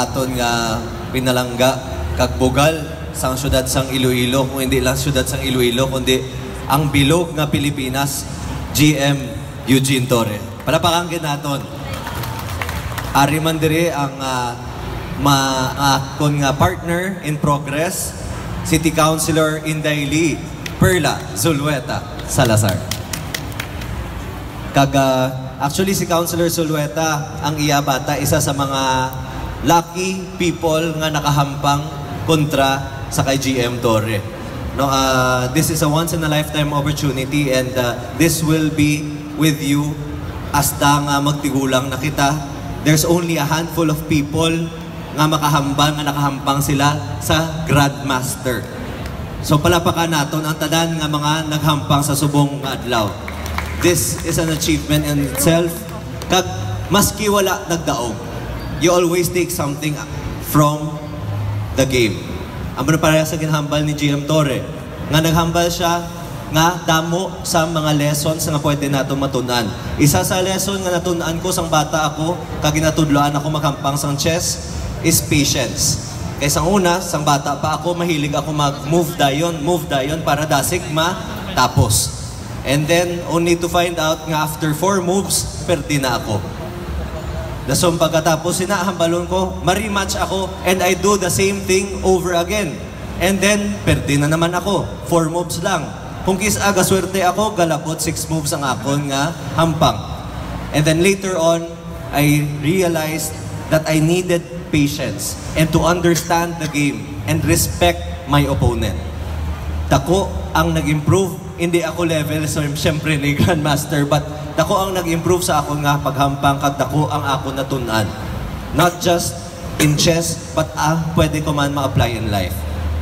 aton nga pinalangga kag bugal sang syudad sang Iloilo, kung hindi lang syudad sang Iloilo kundi ang bilog nga Pilipinas, GM Eugene Torre. Palapakangkin naton. Ari man diri ang kon nga partner in progress, City Councilor Inday Lee Perla Zulueta Salazar. Actually si Councilor Zulueta ang iya bata isa sa mga lucky people nga nakahampang kontra sa kay GM Torre. No, this is a once in a lifetime opportunity and this will be with you hasta nga magtigulang na kita. There's only a handful of people nga makahambang, nga nakahampang sila sa Grandmaster. So palapakan naton ang tanan nga mga naghampang sa subong nga adlaw. This is an achievement in itself. Kag maski wala nagdaog, you always take something from the game. Ang para sa ginhambal ni GM Torre, nga naghambal siya nga damo sa mga lessons nga pwede nato matunan. Isa sa lesson nga natunan ko sang bata ako, kag ginatudloan ako maghampang sang chess, is patience. Kaysa una, sang bata pa ako, mahilig ako mag-move dayon para dasig matapos. And then, only to find out nga after 4 moves, perdi na ako. Dasong pagkatapos, sinahambalon ko, ma-rematch ako, and I do the same thing over again. And then, perdi na naman ako. 4 moves lang. Kung kis-aga swerte ako, galapot 6 moves ang akon nga hampang. And then later on, I realized that I needed patience and to understand the game and respect my opponent. Dako ang nag-improve. Hindi ako level, so siyempre ni Grandmaster, but dako ang nag-improve sa ako nga paghampang, kag dako ang ako natunan. Not just in chess, but pwede ko man ma-apply in life.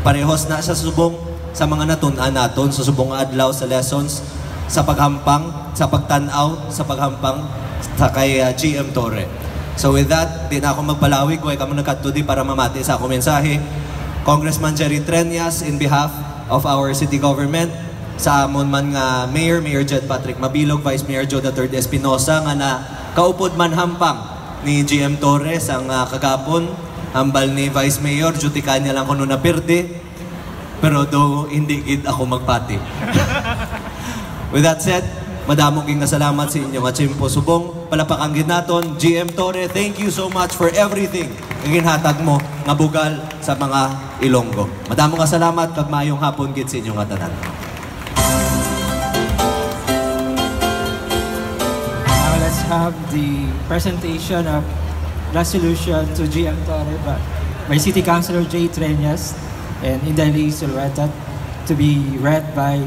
Parehos na sa subong sa mga natunan naton, sa subong adlaw, sa lessons, sa paghampang, sa pagtanaw, sa paghampang sa kay GM Torre. So with that, di na ako magpalawig, huwag kami nagkatudi para mamati sa akong mensahe. Congressman Jerry Treñas, in behalf of our city government, sa amon man nga Mayor Jed Patrick Mabilog, Vice Mayor Joe III Espinosa, nga na kaupod man hampang ni GM Torres ang kagapon, hambal ni Vice Mayor, duty kanya lang kuno na pirde, pero do hindi gid ako magpati. With that said, madamong king salamat sa inyo nga chimpo subong, palapakan gid naton. GM Torre, thank you so much for everything nga ginhatag mo nga bugal sa mga Ilonggo. Madamong nga salamat kag maayong hapon gid sa inyo nga tanan. Have the presentation of resolution to GM Torre by City Councilor J. Treñas and Inday Lee Zulueta to be read by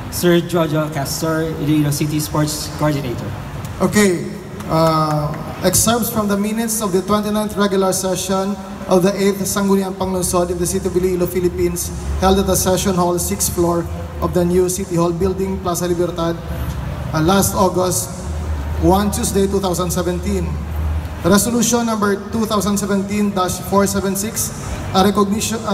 Sir Jojo Castor, Iloilo City Sports Coordinator. Okay, excerpts from the minutes of the 29th regular session of the 8th Sangguniang Panglungsod in the City of Iloilo, Philippines, held at the Session Hall 6th floor of the new City Hall building, Plaza Libertad, last August 1 Tuesday 2017. Resolution number 2017-476, a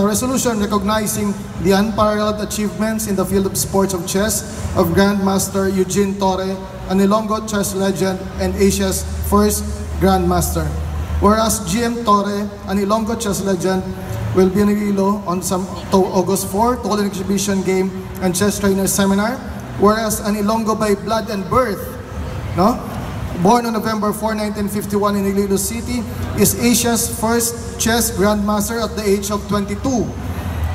resolution recognizing the unparalleled achievements in the field of sports of chess of Grandmaster Eugene Torre, an Ilonggo chess legend and Asia's first Grandmaster. Whereas GM Torre, an Ilonggo chess legend, will be in Iloilo on August 4 to hold an exhibition game and chess trainer seminar. Whereas an Ilonggo by blood and birth, born on November 4, 1951 in Iloilo City, is Asia's first chess grandmaster at the age of 22.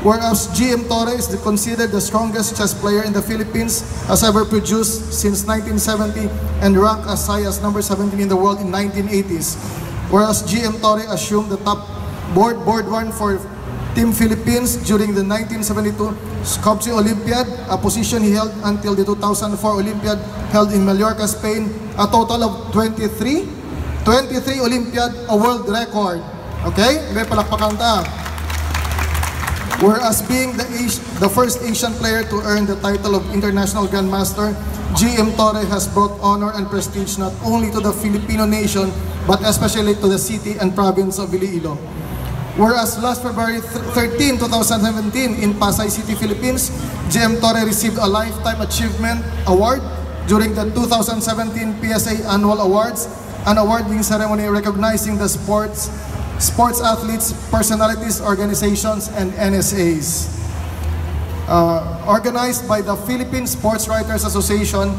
Whereas GM Torre is considered the strongest chess player in the Philippines has ever produced since 1970 and ranked as high as number 17 in the world in 1980s. Whereas GM Torre assumed the top board 1 for Team Philippines during the 1972 Skopje Olympiad, a position he held until the 2004 Olympiad held in Mallorca, Spain, a total of 23 Olympiad, a world record. Okay? May palakpakan ta. Whereas being the first Asian player to earn the title of International Grandmaster, GM Torre has brought honor and prestige not only to the Filipino nation, but especially to the city and province of Iloilo. Whereas last February 13, 2017 in Pasay City, Philippines, GM Torre received a Lifetime Achievement Award during the 2017 PSA Annual Awards, an awarding ceremony recognizing the sports sports athletes, personalities, organizations, and NSAs. Organized by the Philippine Sports Writers Association,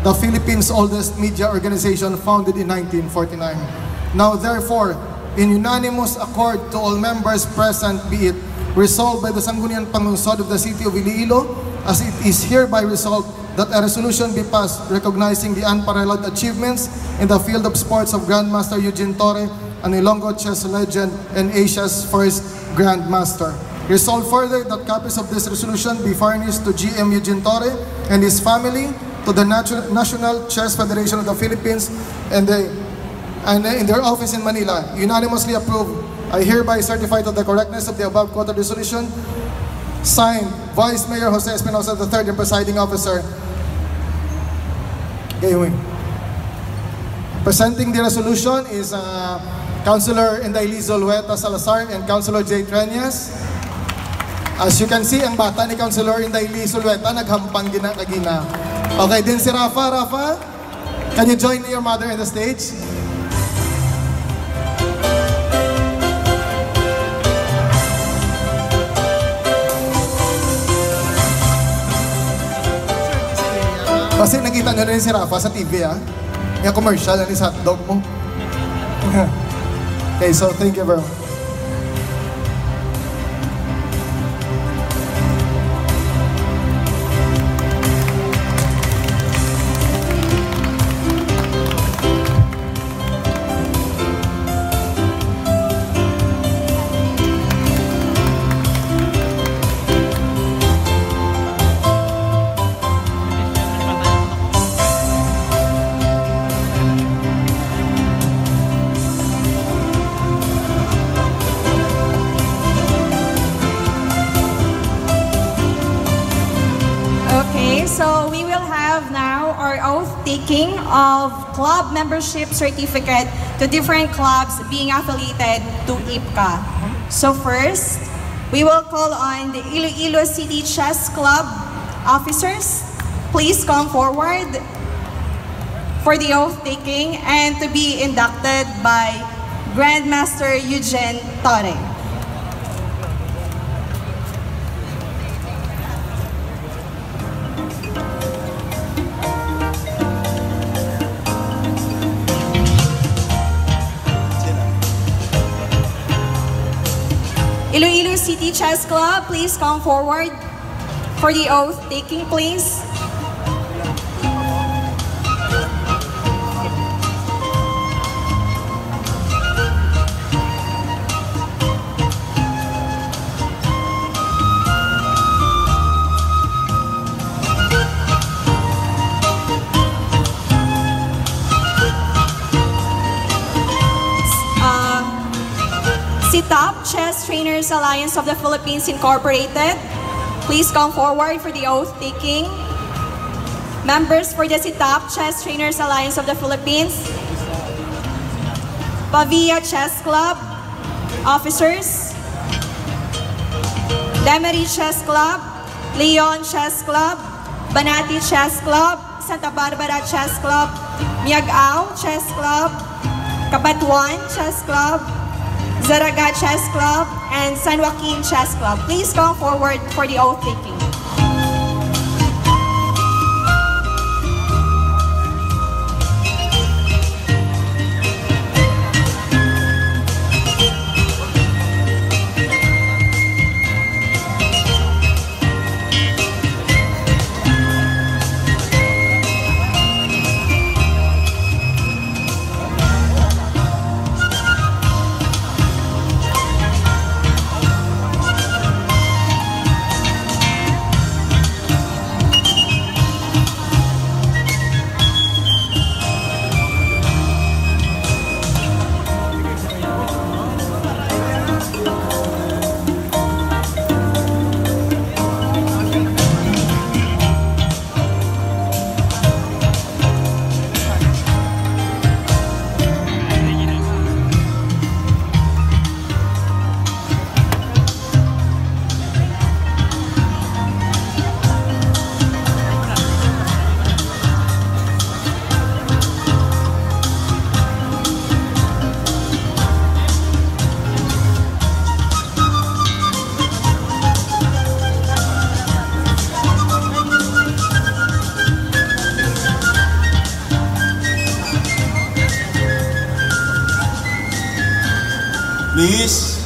the Philippines' oldest media organization founded in 1949. Now therefore, in unanimous accord to all members present, be it resolved by the Sangguniang Panlungsod of the City of Iloilo, as it is hereby resolved that a resolution be passed recognizing the unparalleled achievements in the field of sports of Grandmaster Eugene Torre, an Ilonggo chess legend and Asia's first Grandmaster. Resolved further that copies of this resolution be furnished to GM Eugene Torre and his family, to the National Chess Federation of the Philippines, and in their office in Manila. Unanimously approved. I hereby certify to the correctness of the above quoted resolution. Signed, Vice Mayor Jose Espinosa III and Presiding Officer. Okay, presenting the resolution is Councilor Indaili Zulueta Salazar and Councilor Jay Treñas. As you can see, ang bata ni Councilor Indaili Zulueta naghampang gina. Okay, din si Rafa. Rafa, can you join your mother in the stage? Kasi nakita nyo na rin si Rafa sa TV, ah. Yung commercial, na sa hotdog mo. Okay, so thank you, bro. So we will have now our oath-taking of club membership certificate to different clubs being affiliated to IPCA. So first, we will call on the Iloilo City Chess Club officers. Please come forward for the oath-taking and to be inducted by Grandmaster Eugene Torre. Iloilo City Chess Club, please come forward for the oath-taking, please. Top Chess Trainers Alliance of the Philippines Incorporated, please come forward for the oath-taking. Members for the Top Chess Trainers Alliance of the Philippines, Pavia Chess Club, officers, Lemery Chess Club, Leon Chess Club, Banati Chess Club, Santa Barbara Chess Club, Miagao Chess Club, Kabatuan Chess Club, Zaraga Chess Club, and San Joaquin Chess Club. Please come forward for the oath-taking. Please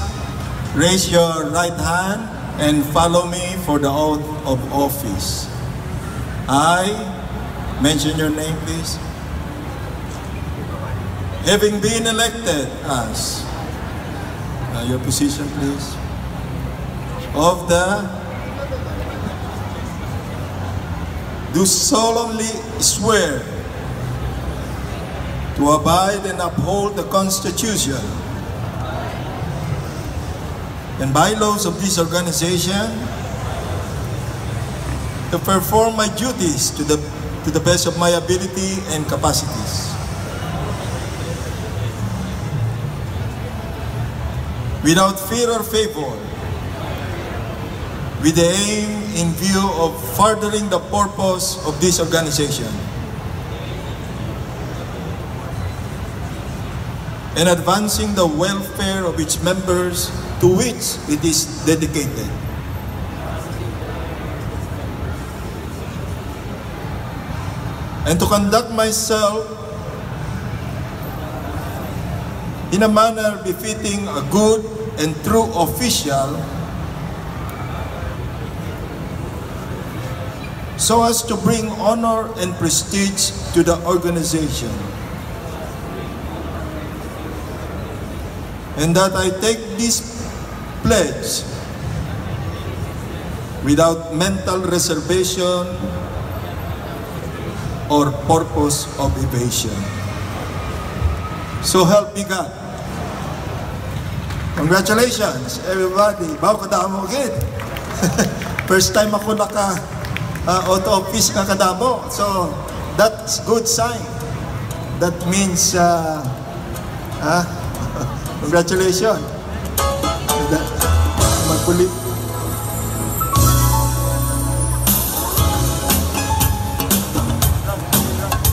raise your right hand and follow me for the oath of office. I, mention your name please. Having been elected as, your position please, of the, do solemnly swear to abide and uphold the Constitution and bylaws of this organization, to perform my duties to the best of my ability and capacities, without fear or favor, with the aim in view of furthering the purpose of this organization and advancing the welfare of its members to which it is dedicated. And to conduct myself in a manner befitting a good and true official, so as to bring honor and prestige to the organization. And that I take this pledge without mental reservation or purpose of evasion. So help me God. Congratulations, everybody. Bago kadamo agad. First time ako auto office ka kadamo. So that's good sign. That means congratulations. Magpulit.